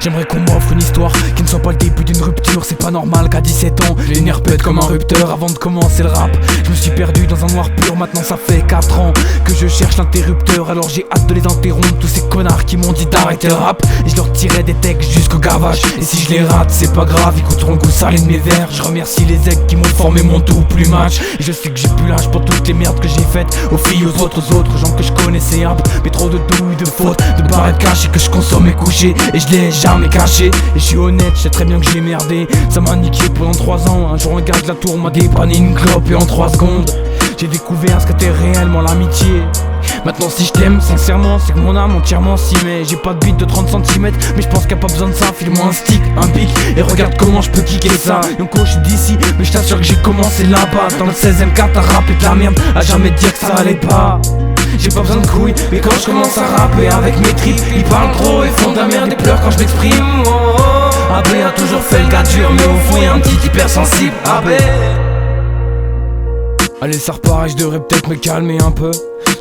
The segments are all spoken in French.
J'aimerais qu'on m'offre une histoire qui ne soit pas le début d'une rupture. C'est pas normal qu'à 17 ans les nerfs pètent comme un rupteur. Avant de commencer le rap, je me suis perdu dans un noir pur. Maintenant ça fait 4 ans que je cherche l'interrupteur. Alors j'ai hâte de les interrompre, tous ces connards qui m'ont dit d'arrêter le rap. Et je leur tirais des textes jusqu'au gavage. Et si je les rate c'est pas grave, ils goûteront le goût salé de mes vers. Je remercie les aigles qui m'ont formé mon tout plumage. Et je sais que j'ai plus l'âge pour toutes les merdes que j'ai faites aux filles, aux autres gens que je connaissais un peu. Mais trop de douilles, de fautes, de barrettes cachées que je consomme et couché. Et je l'ai jamais caché. Et je suis honnête, je sais très bien que j'ai merdé. Ça m'a niqué pendant 3 ans. Un jour un gars de la tour m'a dépanné une clope et en 3 secondes j'ai découvert ce qu'était réellement l'amitié. Maintenant si je t'aime sincèrement, c'est que mon âme entièrement s'y met. J'ai pas de bite de 30 cm, mais je pense qu'il y a pas besoin de ça. File-moi un stick, un pic, et regarde comment je peux kicker ça. Yonko je suis d'ici, mais je t'assure que j'ai commencé là-bas. Dans le 16ème quart t'as rappé de la merde, à jamais dire que ça allait pas. J'ai pas besoin de couilles, mais quand je commence à rapper avec mes tripes, ils parlent trop et font de la merde et pleurent quand je m'exprime. AB a toujours fait le gars dur, mais au fond y'a un petit hypersensible. AB. Allez ça repart, je devrais peut-être me calmer un peu.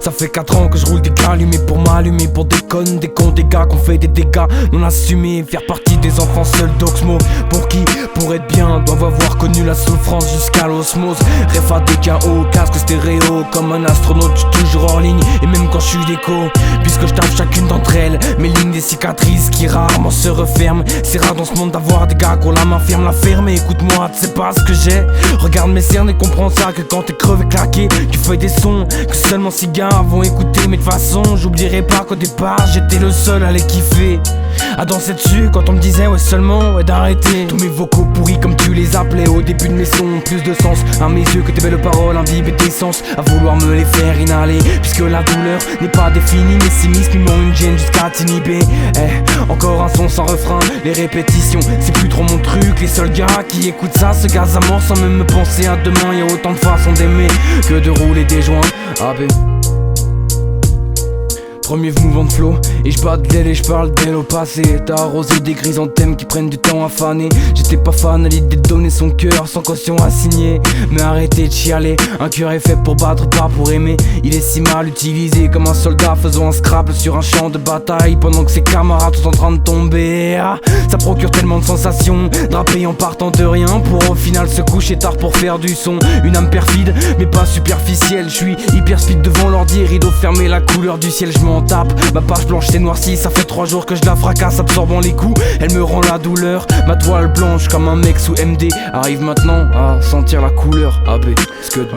Ça fait 4 ans que je roule des allumés pour m'allumer. Pour des connes, des cons, des gars qu'on fait des dégâts non assumés. Faire partie des enfants seuls d'Oxmo. Pour qui, pour être bien, doivent avoir connu la souffrance jusqu'à l'osmose. Ref à des KO, casque stéréo. Comme un astronaute, je suis toujours hors ligne. Et même quand je suis déco, puisque je tape chacune d'entre elles. Mes lignes des cicatrices qui rarement se referment. C'est rare dans ce monde d'avoir des gars qui ont la main ferme. La ferme, écoute-moi, tu sais pas ce que j'ai. Regarde mes cernes et comprends ça, que quand t'es crevé claqué, tu fais des sons que seulement 6 gars vont écouter. Mais de toute façon j'oublierai pas qu'au départ j'étais le seul à les kiffer, à danser dessus quand on me disait ouais seulement ouais d'arrêter. Tous mes vocaux pourris comme tu les appelais au début de mes sons ont plus de sens à mes yeux que tes belles paroles imbibées d'essence. À vouloir me les faire inhaler, puisque la douleur n'est pas définie. Mes cynismes m'ont une gêne jusqu'à t'inhiber. Encore un son sans refrain, les répétitions c'est plus trop mon truc. Les seuls gars qui écoutent ça se gazent à mort sans même me penser à demain. Y'a autant de façons d'aimer que de rouler des joints. AB. Premier mouvement de flow, et je bats de l'aile et je parle d'elle au passé. T'as arrosé des chrysanthèmes qui prennent du temps à faner. J'étais pas fan à l'idée de donner son cœur sans caution à signer. Mais arrêtez de chialer, un cœur est fait pour battre, pas pour aimer. Il est si mal utilisé comme un soldat faisant un scrabble sur un champ de bataille, pendant que ses camarades sont en train de tomber. Ça procure tellement de sensations, draper en partant de rien, pour au final se coucher tard pour faire du son. Une âme perfide, mais pas superficielle. Je suis hyper speed devant l'ordi, rideau fermé, la couleur du ciel, je m'en tape. Ma page blanche s'est noircie, ça fait 3 jours que je la fracasse, absorbant les coups, elle me rend la douleur. Ma toile blanche comme un mec sous MD arrive maintenant à sentir la couleur. AB, scud.